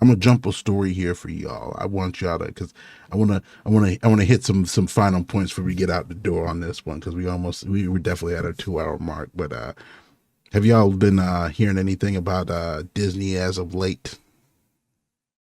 I'm gonna jump a story here for y'all. I want y'all to, because I wanna hit some final points before we get out the door on this one, because we were definitely at our 2 hour mark. But have y'all been hearing anything about Disney as of late?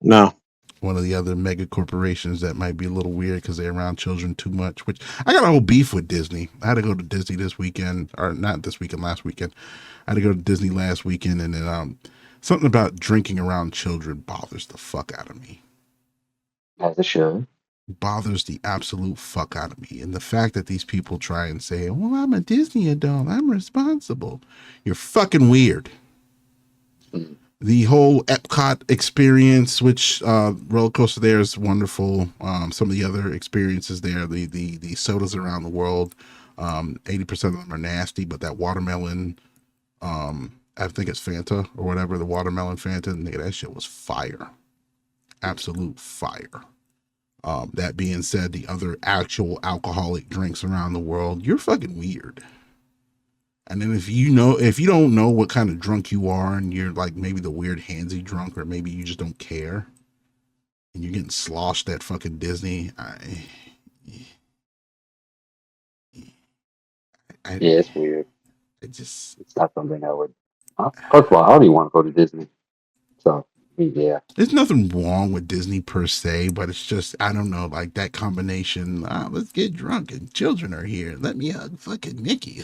No. One of the other mega corporations that might be a little weird because they're around children too much. Which I got a whole beef with Disney. I had to go to Disney this weekend, or not this weekend, last weekend. I had to go to Disney last weekend, and then something about drinking around children bothers the fuck out of me. As it should. Bothers the absolute fuck out of me. And the fact that these people try and say, well, I'm a Disney adult, I'm responsible. You're fucking weird. The whole Epcot experience, which roller coaster there is wonderful. Some of the other experiences there, the sodas around the world, 80% of them are nasty, but that watermelon, I think it's Fanta or whatever, the watermelon Fanta, nigga, that shit was fire. Absolute fire. That being said, the other actual alcoholic drinks around the world, you're fucking weird. And then if you don't know what kind of drunk you are, and you're like maybe the weird handsy drunk, or maybe you just don't care, and you're getting sloshed at fucking Disney, Yeah, it's weird. It's not something I would. First of all, I don't even want to go to Disney. So yeah, there's nothing wrong with Disney per se, but it's just, I don't know, like that combination. Let's get drunk and children are here. Let me hug fucking Mickey.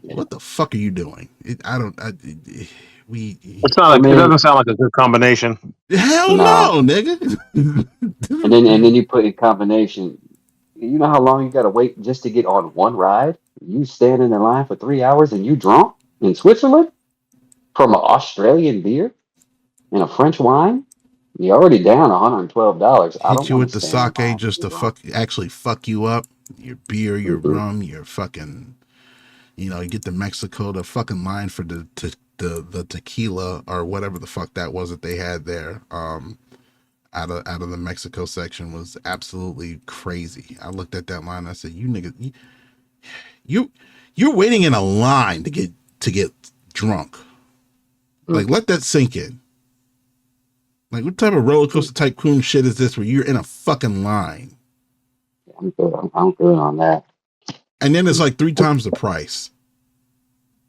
What the fuck are you doing? It doesn't sound like a good combination. Hell no, nigga. and then you put in combination. You know how long you got to wait just to get on one ride? You standing in line for 3 hours and you drunk in Switzerland from an Australian beer and a French wine? You're already down $112. I Hit don't you want with to the stand in sake line just for to actually fuck you up. Your beer, your rum, your fucking, you get to Mexico, the fucking line for the tequila or whatever the fuck that was that they had there. Out of the Mexico section was absolutely crazy. I looked at that line and I said, "You niggas, you're waiting in a line to get drunk. Like, let that sink in. Like, what type of roller coaster tycoon shit is this where you're in a fucking line?" I'm good on that. And then it's like 3 times the price.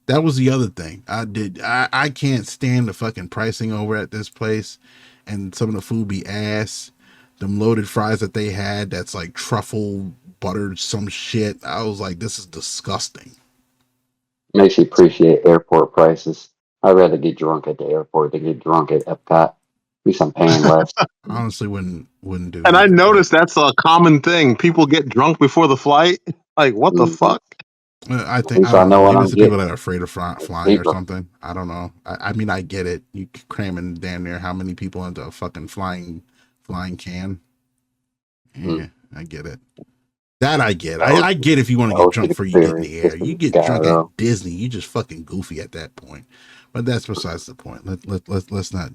That was the other thing. I can't stand the fucking pricing over at this place, and some of the food be ass. Them loaded fries that they had, that's like truffle buttered some shit. I was like, this is disgusting. Makes you appreciate airport prices. I'd rather get drunk at the airport than get drunk at Epcot. At least I'm paying less. Honestly, wouldn't do. And either, I noticed that's a common thing. People get drunk before the flight. Like, what the fuck? I think, I don't know. Maybe it's the people that are afraid of flying or something. I don't know. I mean, I get it. You cramming damn near how many people into a fucking flying can? Yeah, I get it. That I get. I get if you want to get drunk before you get in the air. You get drunk at Disney, you just fucking goofy at that point. But that's besides the point. Let's not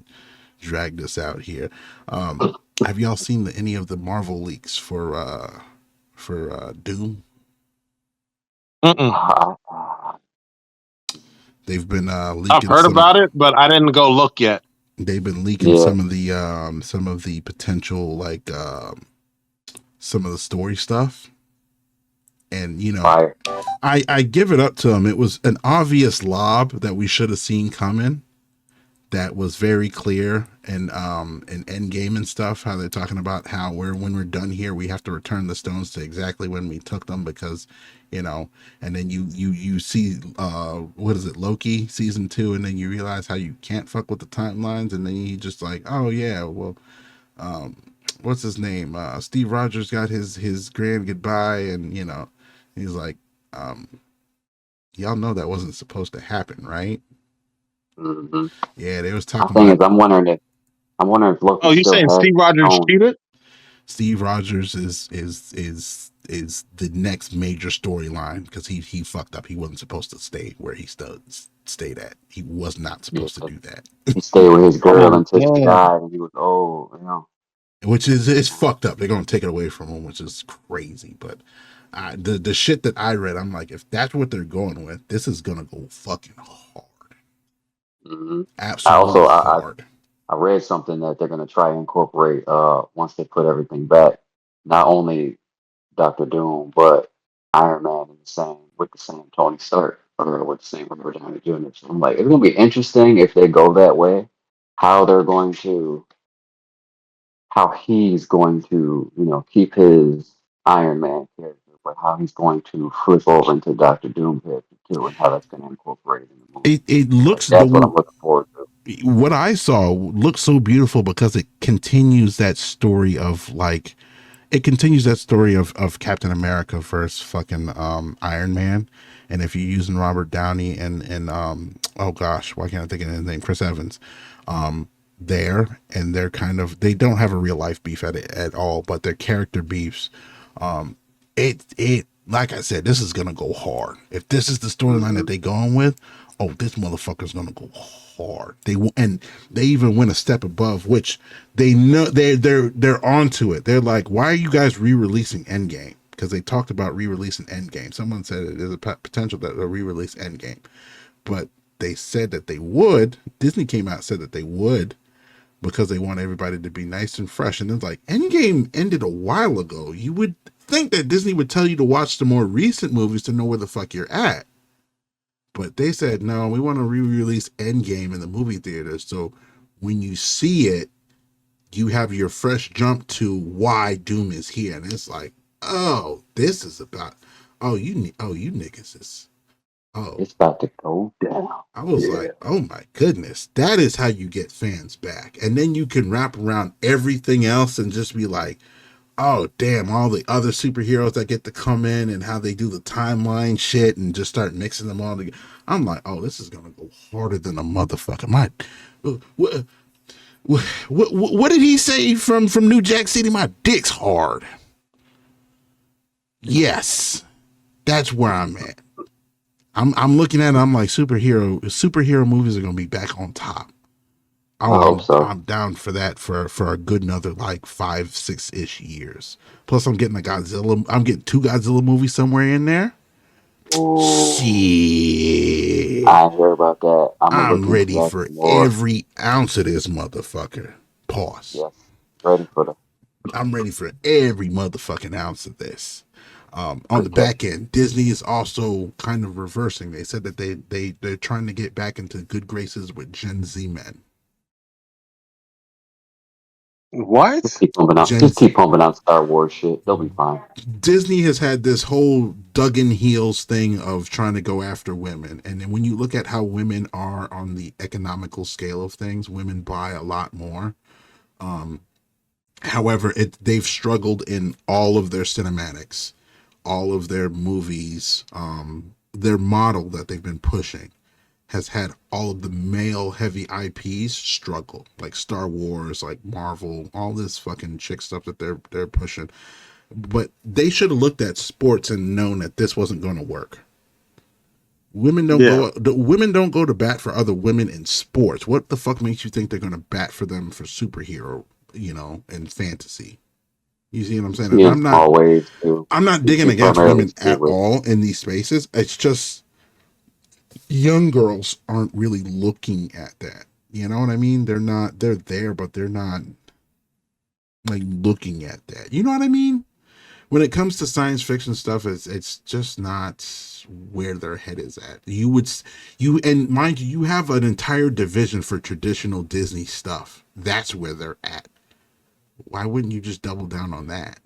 drag this out here. Have y'all seen any of the Marvel leaks for Doom? They've been leaking. I've heard about it, but I didn't go look yet. They've been leaking some of the potential, like some of the story stuff. And I give it up to them. It was an obvious lob that we should have seen coming. That was very clear, and in Endgame and stuff, how they're talking about how when we're done here, we have to return the stones to exactly when we took them, because, and then you see what is it, Loki season 2, and then you realize how you can't fuck with the timelines, and then you just like, oh yeah, well, what's his name? Steve Rogers got his grand goodbye, and he's like, y'all know that wasn't supposed to happen, right? Yeah, they was talking about. I'm wondering if Loki. Oh, you saying Steve Rogers cheated? Steve Rogers is the next major storyline, because he fucked up. He wasn't supposed to stay where he stayed at. He was not supposed to do that. He stayed with his girl until she died, and he was old. Which is fucked up. They're gonna take it away from him, which is crazy. But the shit that I read, I'm like, if that's what they're going with, this is gonna go fucking hard. Absolutely hard. I read something that they're going to try and incorporate once they put everything back. Not only Doctor Doom, but Iron Man in the same with the same Tony Stark or with the same Robert Downey Jr. So I'm like, it's gonna be interesting if they go that way, how they're going to how he's going to, keep his Iron Man character, but how he's going to flip over into Doctor Doom character too, and how that's gonna incorporate in the movie. It Like looks that's what the I'm looking forward to. what I saw looks so beautiful because it continues that story of like it continues that story of Captain America versus fucking Iron Man. And if you're using Robert Downey and oh gosh, why can't I think of his name? Chris Evans. There and they're kind of they don't have a real life beef at all, but their character beefs. It like I said, this is gonna go hard. If this is the storyline that Hmm. they go on with, oh, this motherfucker's gonna go hard. And they even went a step above, which they know they're onto it. They're like, why are you guys re-releasing Endgame? Because they talked about re-releasing Endgame. Someone said there's a potential that they'll re-release Endgame, but they said that they would. Disney came out and said that they would because they want everybody to be nice and fresh. And it's like Endgame ended a while ago. You would think that Disney would tell you to watch the more recent movies to know where the fuck you're at. But they said, no, we want to re-release Endgame in the movie theaters. So when you see it, you have your fresh jump to why Doom is here. And it's like, oh, this is about, you niggas is, oh, It's about to go down. I was Yeah. like, oh my goodness, that is how you get fans back. And then you can wrap around everything else and just be like, oh damn, all the other superheroes that get to come in and how they do the timeline shit and just start mixing them all together. I'm like, oh, this is gonna go harder than a motherfucker. What did he say from New Jack City? My dick's hard. Yes, that's where I'm at. I'm looking at it. I'm like superhero movies are gonna be back on top. I Oh, hope so. I'm down for that for a good another like 5-6 ish years. Plus, I'm getting a Godzilla. I'm getting 2 Godzilla movies somewhere in there. Shit, I hear about that. I'm gonna look I'm into ready that for some more. every ounce of this motherfucker. Pause. Yes, ready for the I'm ready for every motherfucking ounce of this. On the protect. back end, Disney is also kind of reversing. They said that they're trying to get back into good graces with Gen Z men. Just What? keep pumping out. Gen Just Z. keep pumping out Star Wars shit. They'll be fine. Disney has had this whole dug in heels thing of trying to go after women. And then when you look at how women are on the economical scale of things, women buy a lot more. However, they've struggled in all of their cinematics, all of their movies, their model that they've been pushing has had all of the male heavy IPs struggle, like Star Wars, like Marvel, all this fucking chick stuff that they're pushing. But they should have looked at sports and known that this wasn't going to work. Yeah. Women don't go to bat for other women in sports. What the fuck makes you think they're going to bat for them for superhero, and fantasy? You see what I'm saying? See And in small ways too. I'm not You digging see against primarily women see it at with. all in these spaces. It's just young girls aren't really looking at that. You know what I mean? They're there, but they're not like looking at that. You know what I mean? When it comes to science fiction stuff, it's just not where their head is at. And mind you, you have an entire division for traditional Disney stuff. That's where they're at. Why wouldn't you just double down on that?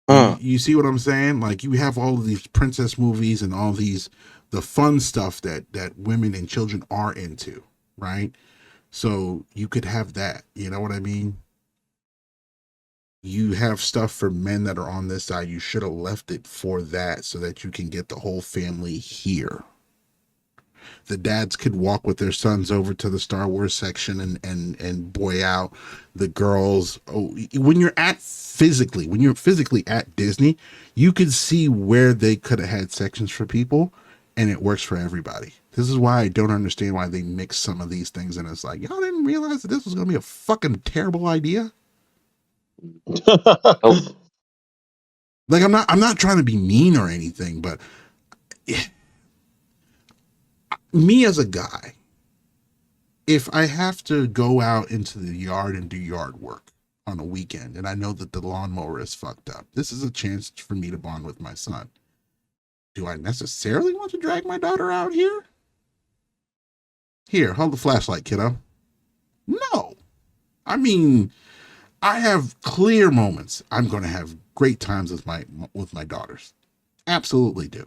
You, Huh. you see what I'm saying? Like you have all of these princess movies and all these the fun stuff that women and children are into, right? So you could have that. You know what I mean? You have stuff for men that are on this side. You should have left it for that so that you can get the whole family here. The dads could walk with their sons over to the Star Wars section and boy out. The girls, when you're physically at Disney, you could see where they could have had sections for people and it works for everybody. This is why I don't understand why they mix some of these things and it's like, y'all didn't realize that this was going to be a fucking terrible idea. Oh, Like I'm not trying to be mean or anything, but me as a guy, if I have to go out into the yard and do yard work on a weekend and I know that the lawnmower is fucked up, this is a chance for me to bond with my son. Do I necessarily want to drag my daughter out here? Here, hold the flashlight, kiddo. No. I mean, I have clear moments. I'm going to have great times with my daughters. Absolutely do.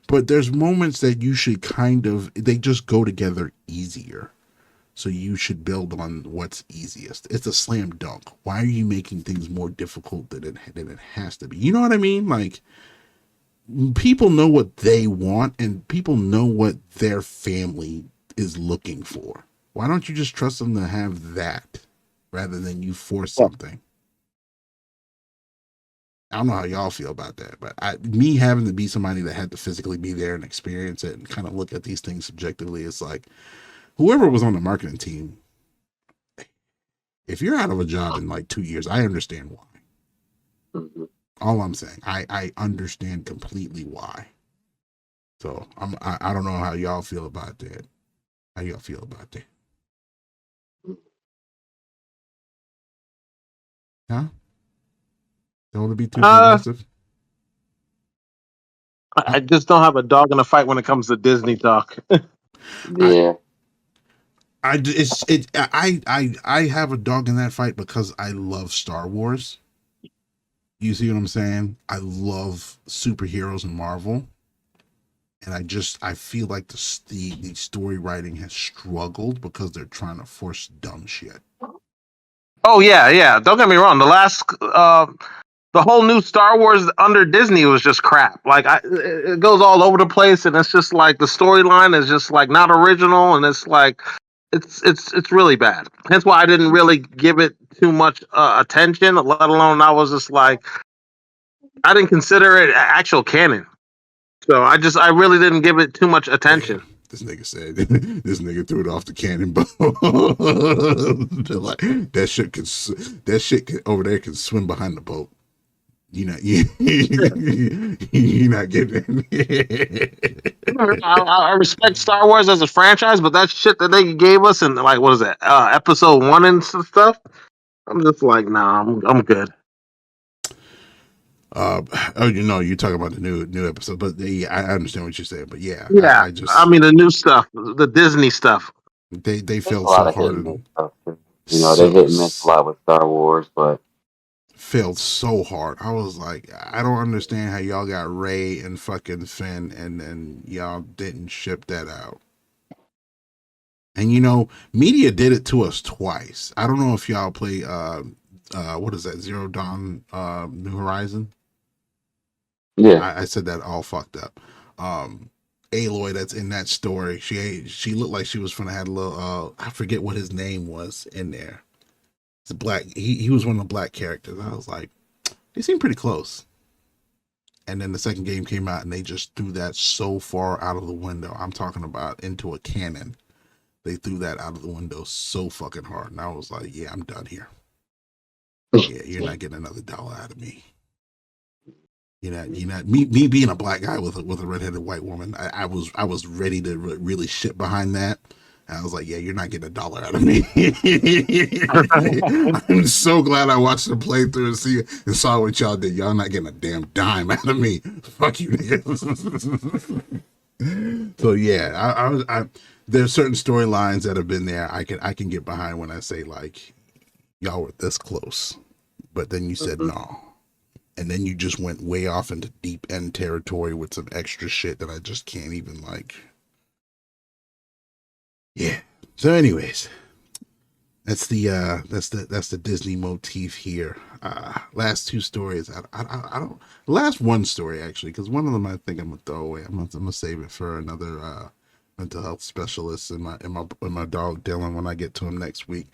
But there's moments that you should they just go together easier. So you should build on what's easiest. It's a slam dunk. Why are you making things more difficult than it has to be? You know what I mean? Like, people know what they want and people know what their family is looking for. Why don't you just trust them to have that rather than you force something? I don't know how y'all feel about that, but me having to be somebody that had to physically be there and experience it and kind of look at these things subjectively, it's like whoever was on the marketing team, if you're out of a job in like 2 years, I understand why. Mm-hmm. All I'm saying, I understand completely why. So I don't know how y'all feel about that. How y'all feel about that? Huh? Don't want to be too divisive. I just don't have a dog in the fight when it comes to Disney talk. Yeah. I have a dog in that fight because I love Star Wars. You see what I'm saying? I love superheroes and Marvel. And I feel like the story writing has struggled because they're trying to force dumb shit. Oh yeah. Don't get me wrong. The whole new Star Wars under Disney was just crap. Like it goes all over the place, and it's just like the storyline is just like not original, and it's like it's really bad. Hence why I didn't really give it too much attention. Let alone I was just like I didn't consider it actual canon. So I really didn't give it too much attention. Damn, this nigga said this nigga threw it off the cannonball. Like, that shit over there can swim behind the boat. You're not getting it. I respect Star Wars as a franchise, but that shit that they gave us in like what is it, episode 1 and stuff, I'm just like, nah, I'm good. Oh, you're talking about the new episode, but yeah, I understand what you're saying. But yeah, Yeah, I I just mean the new stuff, the Disney stuff. they There's a failed lot so of hit hard and miss and stuff too. You know, they so hit and miss a lot with Star Wars, but failed so hard. I was like, I don't understand how y'all got Ray and fucking Finn, and then y'all didn't ship that out. And media did it to us twice. I don't know if y'all play what is that, Zero Dawn New Horizon? yeah. I said that all fucked up. Aloy that's in that story, she looked like she was gonna have a little I forget what his name was in there. It's black. He was one of the black characters. I was like, they seem pretty close. And then the second game came out and they just threw that so far out of the window. I'm talking about into a cannon. They threw that out of the window so fucking hard. And I was like, yeah, I'm done here. Yeah, you're not getting another dollar out of me. You're not me being a black guy with a redheaded white woman. I was ready to really shit behind that. And I was like, yeah, you're not getting a dollar out of me. I'm so glad I watched the playthrough and saw what y'all did. Y'all not getting a damn dime out of me. Fuck you, niggas. So yeah, I there's certain storylines that have been there. I can get behind when I say like, y'all were this close, but then you said no. And then you just went way off into deep end territory with some extra shit that I just can't even like. Yeah. So, anyways, that's the Disney motif here. Last two stories. I don't. Last one story actually, because one of them I think I'm gonna throw away. I'm gonna save it for another mental health specialist and my dog Dylan when I get to him next week.